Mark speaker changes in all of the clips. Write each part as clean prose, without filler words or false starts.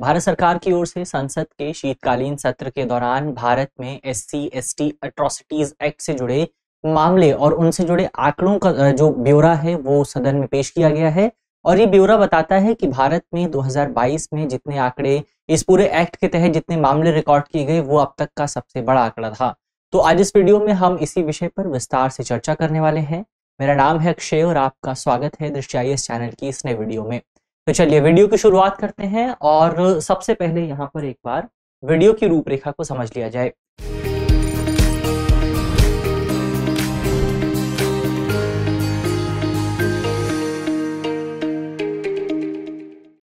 Speaker 1: भारत सरकार की ओर से संसद के शीतकालीन सत्र के दौरान भारत में एससी एसटी अट्रॉसिटीज एक्ट से जुड़े मामले और उनसे जुड़े आंकड़ों का जो ब्यौरा है वो सदन में पेश किया गया है। और ये ब्यौरा बताता है कि भारत में 2022 में जितने आंकड़े इस पूरे एक्ट के तहत जितने मामले रिकॉर्ड किए गए वो अब तक का सबसे बड़ा आंकड़ा था। तो आज इस वीडियो में हम इसी विषय पर विस्तार से चर्चा करने वाले हैं। मेरा नाम है अक्षय और आपका स्वागत है दृष्टि आईएएस चैनल की इस नए वीडियो में। तो चलिए वीडियो की शुरुआत करते हैं और सबसे पहले यहाँ पर एक बार वीडियो की रूपरेखा को समझ लिया जाए।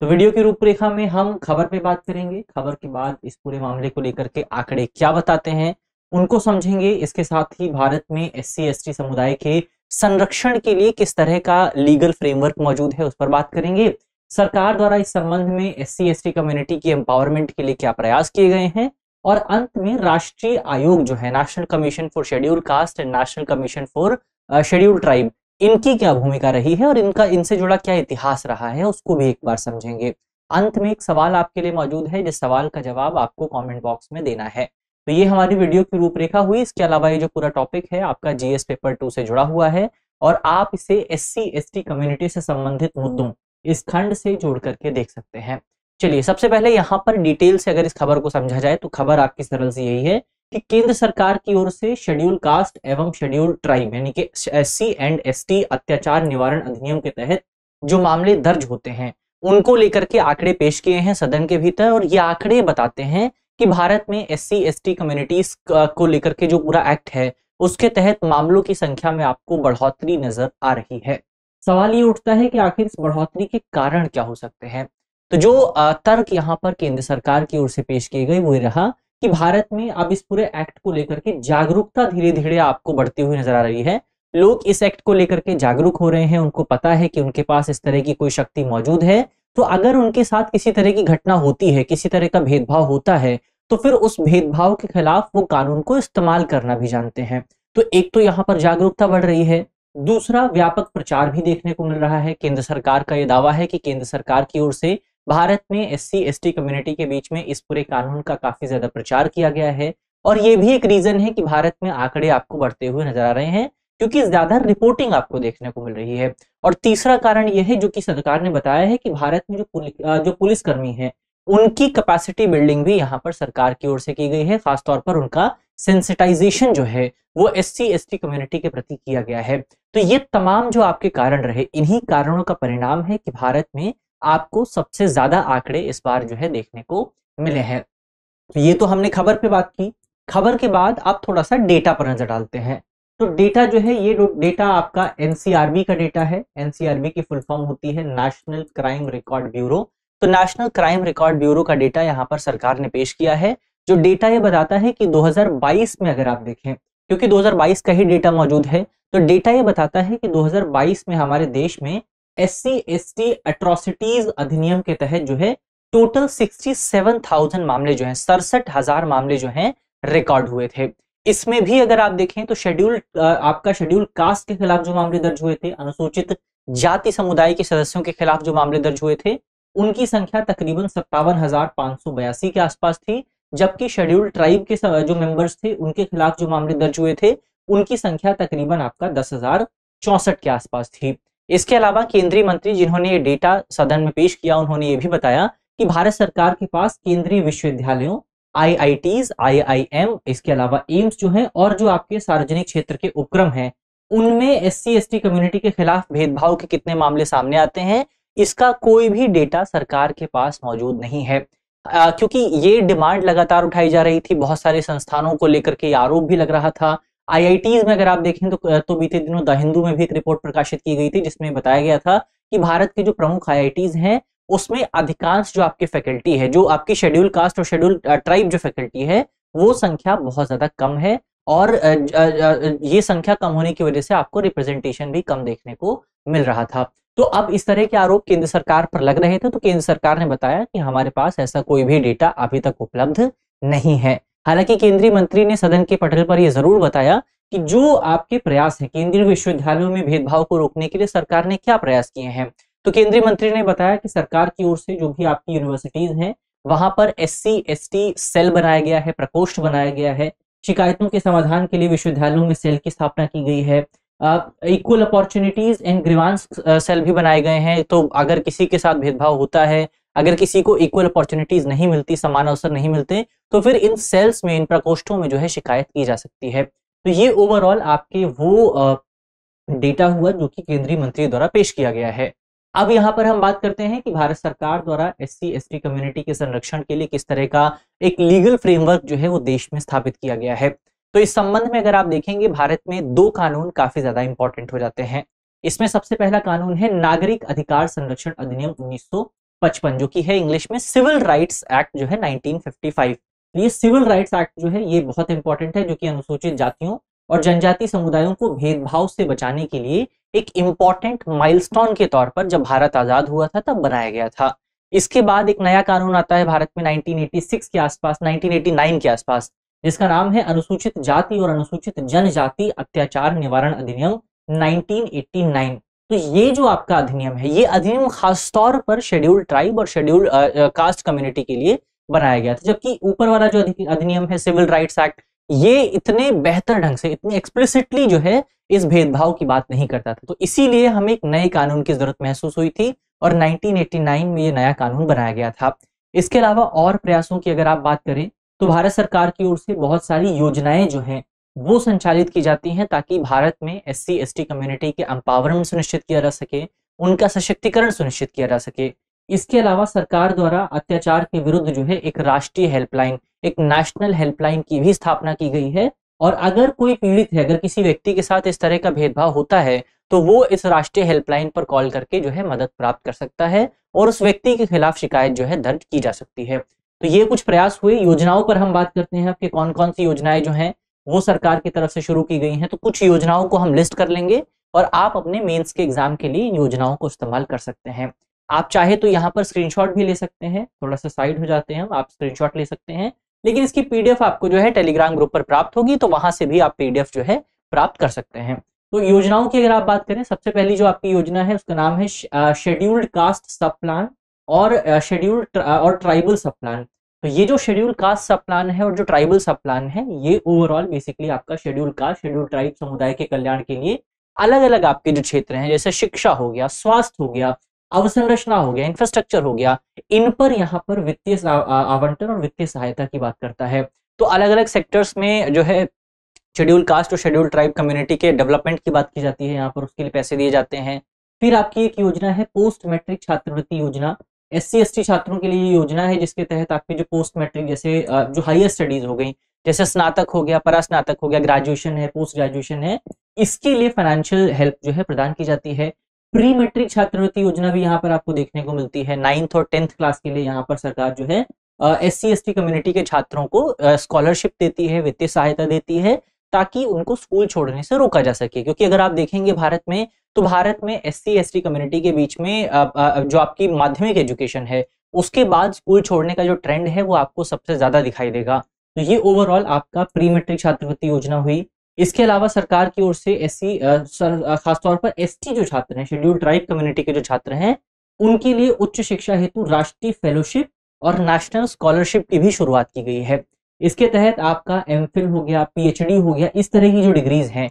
Speaker 1: तो वीडियो की रूपरेखा में हम खबर पे बात करेंगे, खबर के बाद इस पूरे मामले को लेकर के आंकड़े क्या बताते हैं उनको समझेंगे। इसके साथ ही भारत में एससी एसटी समुदाय के संरक्षण के लिए किस तरह का लीगल फ्रेमवर्क मौजूद है उस पर बात करेंगे। सरकार द्वारा इस संबंध में एससी एसटी कम्युनिटी की एम्पावरमेंट के लिए क्या प्रयास किए गए हैं और अंत में राष्ट्रीय आयोग जो है national commission for scheduled caste and national commission for scheduled tribe, इनकी क्या भूमिका रही है और इनसे जुड़ा क्या इतिहास रहा है उसको भी एक बार समझेंगे। अंत में एक सवाल आपके लिए मौजूद है जिस सवाल का जवाब आपको कमेंट बॉक्स में देना है। तो ये हमारी वीडियो की रूपरेखा हुई। इसके अलावा ये जो पूरा टॉपिक है आपका जीएस पेपर 2 से जुड़ा हुआ है और आप इसे एससी एसटी कम्युनिटी से संबंधित मुद्दों इस खंड से जोड़ करके देख सकते हैं। चलिए सबसे पहले यहाँ पर डिटेल से अगर इस खबर को समझा जाए तो खबर आपकी सरल सी यही है कि केंद्र सरकार की ओर से शेड्यूल कास्ट एवं शेड्यूल ट्राइब यानी कि एससी एंड एसटी अत्याचार निवारण अधिनियम के तहत जो मामले दर्ज होते हैं उनको लेकर के आंकड़े पेश किए हैं सदन के भीतर। और ये आंकड़े बताते हैं कि भारत में एससी एसटी कम्युनिटीज को लेकर के जो पूरा एक्ट है उसके तहत मामलों की संख्या में आपको बढ़ोतरी नजर आ रही है। सवाल ये उठता है कि आखिर इस बढ़ोतरी के कारण क्या हो सकते हैं। तो जो तर्क यहाँ पर केंद्र सरकार की ओर से पेश किए गए वो रहा कि भारत में अब इस पूरे एक्ट को लेकर के जागरूकता धीरे धीरे आपको बढ़ती हुई नजर आ रही है। लोग इस एक्ट को लेकर के जागरूक हो रहे हैं, उनको पता है कि उनके पास इस तरह की कोई शक्ति मौजूद है। तो अगर उनके साथ किसी तरह की घटना होती है, किसी तरह का भेदभाव होता है, तो फिर उस भेदभाव के खिलाफ वो कानून को इस्तेमाल करना भी जानते हैं। तो एक तो यहाँ पर जागरूकता बढ़ रही है, दूसरा व्यापक प्रचार भी देखने को मिल रहा है। केंद्र सरकार का यह दावा है कि केंद्र सरकार की ओर से भारत में एससी एसटी कम्युनिटी के बीच में इस पूरे कानून का काफी ज्यादा प्रचार किया गया है। और ये भी एक रीजन है कि भारत में आंकड़े आपको बढ़ते हुए नजर आ रहे हैं क्योंकि ज्यादा रिपोर्टिंग आपको देखने को मिल रही है। और तीसरा कारण यह है जो कि सरकार ने बताया है कि भारत में जो पुलिसकर्मी है उनकी कैपेसिटी बिल्डिंग भी यहाँ पर सरकार की ओर से की गई है। खासतौर पर उनका सेंसिटाइजेशन जो है वो एससी एसटी कम्युनिटी के प्रति किया गया है। तो ये तमाम जो आपके कारण रहे, इन्हीं कारणों का परिणाम है कि भारत में आपको सबसे ज्यादा आंकड़े इस बार जो है देखने को मिले हैं। तो ये तो हमने खबर पे बात की। खबर के बाद आप थोड़ा सा डेटा पर नजर डालते हैं। तो डेटा जो है ये डेटा आपका एनसीआरबी का डेटा है। एनसीआरबी की फुल फॉर्म होती है नेशनल क्राइम रिकॉर्ड ब्यूरो। तो नेशनल क्राइम रिकॉर्ड ब्यूरो का डेटा यहाँ पर सरकार ने पेश किया है। जो डेटा ये बताता है कि 2022 में अगर आप देखें, क्योंकि 2022 का ही डेटा मौजूद है, तो डेटा ये बताता है कि 2022 में हमारे देश में एससी एसटी अट्रॉसिटीज अधिनियम के तहत जो है टोटल 67,000 मामले जो हैं, 67,000 मामले जो हैं रिकॉर्ड हुए थे। इसमें भी अगर आप देखें तो आपका शेड्यूल कास्ट के खिलाफ जो मामले दर्ज हुए थे, अनुसूचित जाति समुदाय के सदस्यों के खिलाफ जो मामले दर्ज हुए थे, उनकी संख्या तकरीबन 57,582 के आसपास थी। जबकि शेड्यूल ट्राइब के जो मेंबर्स थे उनके खिलाफ जो मामले दर्ज हुए थे उनकी संख्या तकरीबन आपका 10,064 के आसपास थी। इसके अलावा केंद्रीय मंत्री जिन्होंने ये डेटा सदन में पेश किया उन्होंने ये भी बताया कि भारत सरकार के पास केंद्रीय विश्वविद्यालयों, आईआईटीज, आईआईएम, इसके अलावा एम्स जो है और जो आपके सार्वजनिक क्षेत्र के उपक्रम हैं उनमें एससी एसटी कम्युनिटी के खिलाफ भेदभाव के कितने मामले सामने आते हैं, इसका कोई भी डेटा सरकार के पास मौजूद नहीं है। क्योंकि ये डिमांड लगातार उठाई जा रही थी, बहुत सारे संस्थानों को लेकर के आरोप भी लग रहा था। आईआईटीज में अगर आप देखें तो बीते दिनों द हिंदू में भी एक रिपोर्ट प्रकाशित की गई थी जिसमें बताया गया था कि भारत के जो प्रमुख आईआईटीज हैं उसमें अधिकांश जो आपकी फैकल्टी है, जो आपकी शेड्यूल कास्ट और शेड्यूल ट्राइब जो फैकल्टी है वो संख्या बहुत ज्यादा कम है। और ये संख्या कम होने की वजह से आपको रिप्रेजेंटेशन भी कम देखने को मिल रहा था। तो अब इस तरह के आरोप केंद्र सरकार पर लग रहे थे, तो केंद्र सरकार ने बताया कि हमारे पास ऐसा कोई भी डेटा अभी तक उपलब्ध नहीं है। हालांकि केंद्रीय मंत्री ने सदन के पटल पर यह जरूर बताया कि जो आपके प्रयास है केंद्रीय विश्वविद्यालयों में भेदभाव को रोकने के लिए सरकार ने क्या प्रयास किए हैं। तो केंद्रीय मंत्री ने बताया कि सरकार की ओर से जो भी आपकी यूनिवर्सिटीज हैं वहां पर SC/ST सेल बनाया गया है, प्रकोष्ठ बनाया गया है। शिकायतों के समाधान के लिए विश्वविद्यालयों में सेल की स्थापना की गई है। Equal opportunities and grievance cell भी बनाए गए हैं। तो अगर किसी के साथ भेदभाव होता है, अगर किसी को इक्वल अपॉर्चुनिटीज नहीं मिलती, समान अवसर नहीं मिलते, तो फिर इन सेल्स में, इन प्रकोष्ठों में जो है शिकायत की जा सकती है। तो ये ओवरऑल आपके वो डेटा हुआ जो कि केंद्रीय मंत्री द्वारा पेश किया गया है। अब यहाँ पर हम बात करते हैं कि भारत सरकार द्वारा SC/ST कम्युनिटी के संरक्षण के लिए किस तरह का एक लीगल फ्रेमवर्क जो है वो देश में स्थापित किया गया है। तो इस संबंध में अगर आप देखेंगे, भारत में 2 कानून काफी ज्यादा इंपॉर्टेंट हो जाते हैं। इसमें सबसे पहला कानून है नागरिक अधिकार संरक्षण अधिनियम 1955, जो कि है इंग्लिश में सिविल राइट्स एक्ट जो है 1955। ये सिविल राइट्स एक्ट जो है ये बहुत इंपॉर्टेंट है, जो कि अनुसूचित जातियों और जनजाति समुदायों को भेदभाव से बचाने के लिए एक इंपॉर्टेंट माइलस्टोन के तौर पर जब भारत आजाद हुआ था तब बनाया गया था। इसके बाद एक नया कानून आता है भारत में 1986 के आसपास, 1989 के आसपास, जिसका नाम है अनुसूचित जाति और अनुसूचित जनजाति अत्याचार निवारण अधिनियम 1989। तो ये जो आपका अधिनियम है, ये अधिनियम खासतौर पर शेड्यूल्ड ट्राइब और शेड्यूल्ड कास्ट कम्युनिटी के लिए बनाया गया था, जबकि ऊपर वाला जो अधिनियम है सिविल राइट्स एक्ट, ये इतने बेहतर ढंग से, इतने एक्सप्लिसिटली जो है इस भेदभाव की बात नहीं करता था। तो इसीलिए हमें एक नए कानून की जरूरत महसूस हुई थी और 1989 में ये नया कानून बनाया गया था। इसके अलावा और प्रयासों की अगर आप बात करें तो भारत सरकार की ओर से बहुत सारी योजनाएं जो हैं वो संचालित की जाती हैं, ताकि भारत में SC/ST कम्युनिटी के एम्पावरमेंट सुनिश्चित किया जा सके, उनका सशक्तिकरण सुनिश्चित किया जा सके। इसके अलावा सरकार द्वारा अत्याचार के विरुद्ध जो है एक राष्ट्रीय हेल्पलाइन, एक नेशनल हेल्पलाइन की भी स्थापना की गई है। और अगर कोई पीड़ित है, अगर किसी व्यक्ति के साथ इस तरह का भेदभाव होता है, तो वो इस राष्ट्रीय हेल्पलाइन पर कॉल करके जो है मदद प्राप्त कर सकता है और उस व्यक्ति के खिलाफ शिकायत जो है दर्ज की जा सकती है। तो ये कुछ प्रयास हुए। योजनाओं पर हम बात करते हैं, आपके कौन कौन सी योजनाएं जो हैं वो सरकार की तरफ से शुरू की गई हैं। तो कुछ योजनाओं को हम लिस्ट कर लेंगे और आप अपने मेंस के एग्जाम के लिए इन योजनाओं को इस्तेमाल कर सकते हैं। आप चाहे तो यहाँ पर स्क्रीनशॉट भी ले सकते हैं, थोड़ा सा साइड हो जाते हैं, आप स्क्रीनशॉट ले सकते हैं, लेकिन इसकी PDF आपको जो है टेलीग्राम ग्रुप पर प्राप्त होगी, तो वहां से भी आप PDF जो है प्राप्त कर सकते हैं। तो योजनाओं की अगर आप बात करें, सबसे पहली जो आपकी योजना है उसका नाम है शेड्यूल्ड कास्ट सब प्लान और शेड्यूल्ड और ट्राइबल सब प्लान। तो ये जो शेड्यूल्ड कास्ट सब प्लान है और जो ट्राइबल सब प्लान है, ये ओवरऑल बेसिकली आपका शेड्यूल्ड कास्ट, शेड्यूल्ड ट्राइब समुदाय के कल्याण के लिए अलग अलग आपके जो क्षेत्र हैं, जैसे शिक्षा हो गया, स्वास्थ्य हो गया, अवसंरचना हो गया, इंफ्रास्ट्रक्चर हो गया, इन पर यहाँ पर वित्तीय आवंटन और वित्तीय सहायता की बात करता है। तो अलग अलग सेक्टर्स में जो है शेड्यूल कास्ट और शेड्यूल ट्राइब कम्युनिटी के डेवलपमेंट की बात की जाती है, यहाँ पर उसके लिए पैसे दिए जाते हैं। फिर आपकी एक योजना है पोस्ट मैट्रिक छात्रवृत्ति योजना। SC/ST छात्रों के लिए ये योजना है, जिसके तहत आपके जो पोस्ट मैट्रिक, जैसे जो हायर स्टडीज हो गई, जैसे स्नातक हो गया, परास्नातक हो गया, ग्रेजुएशन है, पोस्ट ग्रेजुएशन है, इसके लिए फाइनेंशियल हेल्प जो है प्रदान की जाती है। प्री मैट्रिक छात्रवृत्ति योजना भी यहाँ पर आपको देखने को मिलती है। 9th और 10th क्लास के लिए यहाँ पर सरकार जो है SC/ST कम्युनिटी के छात्रों को स्कॉलरशिप देती है, वित्तीय सहायता देती है, ताकि उनको स्कूल छोड़ने से रोका जा सके। क्योंकि अगर आप देखेंगे भारत में, तो भारत में SC/ST कम्युनिटी के बीच में जो आपकी माध्यमिक एजुकेशन है, उसके बाद स्कूल छोड़ने का जो ट्रेंड है वो आपको सबसे ज्यादा दिखाई देगा। तो ये ओवरऑल आपका प्री मैट्रिक छात्रवृत्ति योजना हुई। इसके अलावा सरकार की ओर से खासतौर पर ST जो छात्र हैं, शेड्यूल ट्राइब कम्युनिटी के जो छात्र हैं, उनके लिए उच्च शिक्षा हेतु राष्ट्रीय फेलोशिप और नेशनल स्कॉलरशिप की भी शुरुआत की गई है। इसके तहत आपका MPhil हो गया, PhD हो गया, इस तरह की जो डिग्रीज हैं,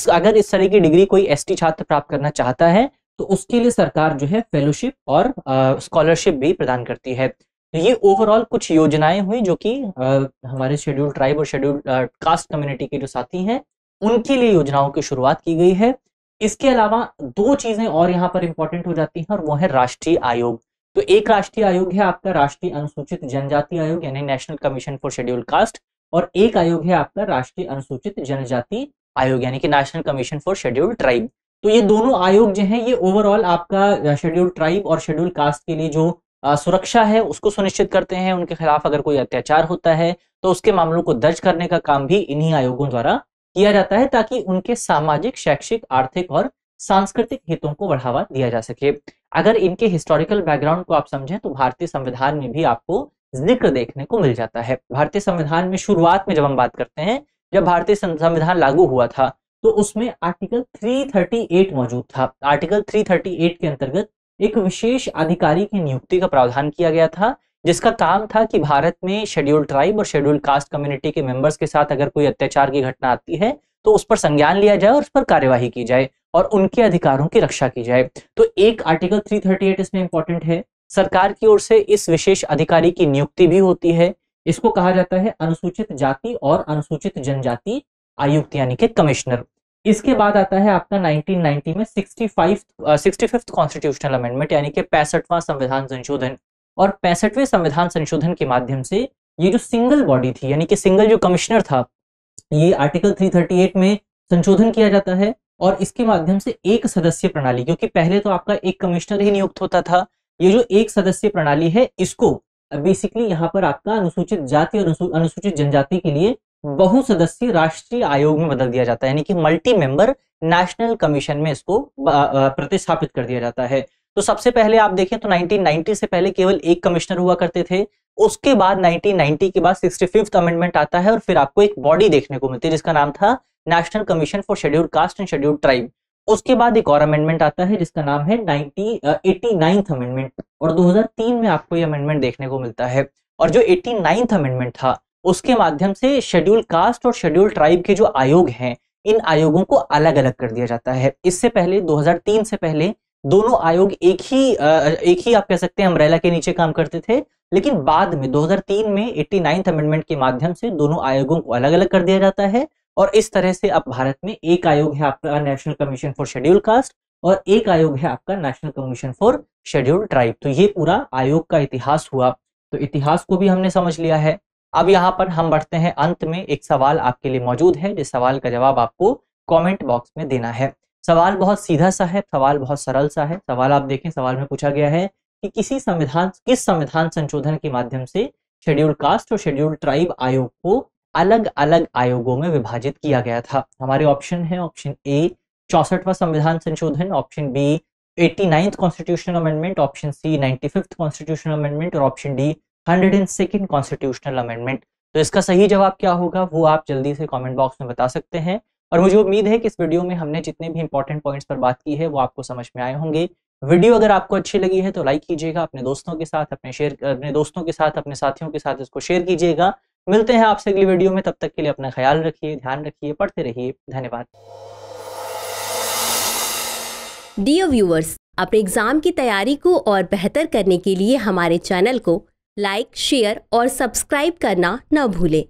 Speaker 1: अगर इस तरह की डिग्री कोई ST छात्र प्राप्त करना चाहता है तो उसके लिए सरकार जो है फेलोशिप और स्कॉलरशिप भी प्रदान करती है। तो ये ओवरऑल कुछ योजनाएं हुई जो कि हमारे शेड्यूल ट्राइब और शेड्यूल कास्ट कम्युनिटी के जो साथी हैं उनके लिए योजनाओं की शुरुआत की गई है। इसके अलावा 2 चीजें और यहाँ पर इंपॉर्टेंट हो जाती हैं, और वो है राष्ट्रीय आयोग। तो एक राष्ट्रीय आयोग है आपका राष्ट्रीय अनुसूचित जनजाति आयोग, यानी national commission for schedule caste, और एक आयोग है आपका राष्ट्रीय अनुसूचित जनजाति आयोग, यानी कि national commission for schedule tribe. तो ये दोनों आयोग जो हैं, ये ओवरऑल आपका शेड्यूल ट्राइब और शेड्यूल कास्ट के लिए जो सुरक्षा है उसको सुनिश्चित करते हैं। उनके खिलाफ अगर कोई अत्याचार होता है तो उसके मामलों को दर्ज करने का काम भी इन्हीं आयोगों द्वारा किया जाता है, ताकि उनके सामाजिक, शैक्षिक, आर्थिक और सांस्कृतिक हितों को बढ़ावा दिया जा सके। अगर इनके हिस्टोरिकल बैकग्राउंड को आप समझें तो भारतीय संविधान में भी आपको जिक्र देखने को मिल जाता है। भारतीय संविधान में शुरुआत में जब हम बात करते हैं, जब भारतीय संविधान लागू हुआ था, तो उसमें आर्टिकल 338 मौजूद था। आर्टिकल 338 के अंतर्गत एक विशेष अधिकारी की नियुक्ति का प्रावधान किया गया था, जिसका काम था कि भारत में शेड्यूल्ड ट्राइब और शेड्यूल्ड कास्ट कम्युनिटी के मेंबर्स के साथ अगर कोई अत्याचार की घटना आती है तो उस पर संज्ञान लिया जाए और उस पर कार्यवाही की जाए और उनके अधिकारों की रक्षा की जाए। तो एक आर्टिकल 338 इसमें इंपॉर्टेंट है। सरकार की ओर से इस विशेष अधिकारी की नियुक्ति भी होती है। इसको कहा जाता है अनुसूचित जाति और अनुसूचित जनजाति आयुक्त यानी कि कमिश्नर। इसके बाद आता है आपका 1990 में 65th कॉन्स्टिट्यूशनल अमेंडमेंट यानी कि 65वां संविधान संशोधन। और 65वें संविधान संशोधन के माध्यम से ये जो सिंगल बॉडी थी यानी कि सिंगल जो कमिश्नर था, ये आर्टिकल 338 में संशोधन किया जाता है और इसके माध्यम से एक सदस्यीय प्रणाली, क्योंकि पहले तो आपका एक कमिश्नर ही नियुक्त होता था, ये जो एक सदस्यीय प्रणाली है इसको बेसिकली यहाँ पर आपका अनुसूचित जाति और अनुसूचित जनजाति के लिए बहुसदस्यीय राष्ट्रीय आयोग में बदल दिया जाता है, यानी कि मल्टी मेंबर नेशनल कमीशन में इसको प्रतिस्थापित कर दिया जाता है। तो सबसे पहले आप देखें तो 1990 से पहले केवल एक कमिश्नर हुआ करते थे। उसके बाद 1990 के बाद 65th अमेंडमेंट आता है और फिर आपको एक बॉडी देखने को मिलती है जिसका नाम था national commission for scheduled caste and scheduled tribe. उसके बाद एक और अमेंडमेंट आता है जिसका नाम है 89th अमेंडमेंट और 2003 में आपको ये अमेंडमेंट देखने को मिलता है। और जो 89th अमेंडमेंट था उसके माध्यम से शेड्यूल्ड कास्ट और शेड्यूल्ड ट्राइब के जो आयोग हैं इन आयोगों को अलग अलग कर दिया जाता है। इससे पहले 2003 से पहले दोनों आयोग एक ही आप कह सकते हैं अम्ब्रेला के नीचे काम करते थे, लेकिन बाद में 2003 में 89th अमेंडमेंट के माध्यम से दोनों आयोगों को अलग अलग कर दिया जाता है और इस तरह से अब भारत में एक आयोग है आपका national commission for scheduled caste और एक आयोग है आपका national commission for scheduled tribe. तो ये पूरा आयोग का इतिहास हुआ। तो इतिहास को भी हमने समझ लिया है। अब यहाँ पर हम बढ़ते हैं अंत में। एक सवाल आपके लिए मौजूद है जिस सवाल का जवाब आपको कमेंट बॉक्स में देना है। सवाल बहुत सीधा सा है, सवाल बहुत सरल सा है। सवाल आप देखें, सवाल में पूछा गया है कि किस संविधान संशोधन के माध्यम से शेड्यूल्ड कास्ट और शेड्यूल्ड ट्राइब आयोग को अलग अलग आयोगों में विभाजित किया गया था। हमारे ऑप्शन है ऑप्शन ए 64वां संविधान संशोधन, option B 89th constitutional amendment, option C 95th constitutional amendment और option D 102nd constitutional amendment. तो इसका सही जवाब क्या होगा वो आप जल्दी से कमेंट बॉक्स में बता सकते हैं। और मुझे उम्मीद है कि इस वीडियो में हमने जितने भी इंपॉर्टेंट पॉइंट्स पर बात की है वो आपको समझ में आए होंगे। वीडियो अगर आपको अच्छी लगी है तो लाइक कीजिएगा, अपने दोस्तों के साथ अपने साथियों के साथ इसको शेयर कीजिएगा। मिलते हैं आपसे अगली वीडियो में, तब तक के लिए अपना ख्याल रखिए, ध्यान रखिए, पढ़ते रहिए। धन्यवाद।
Speaker 2: डियर व्यूअर्स, अपने एग्जाम की तैयारी को और बेहतर करने के लिए हमारे चैनल को लाइक, शेयर और सब्सक्राइब करना न भूलें।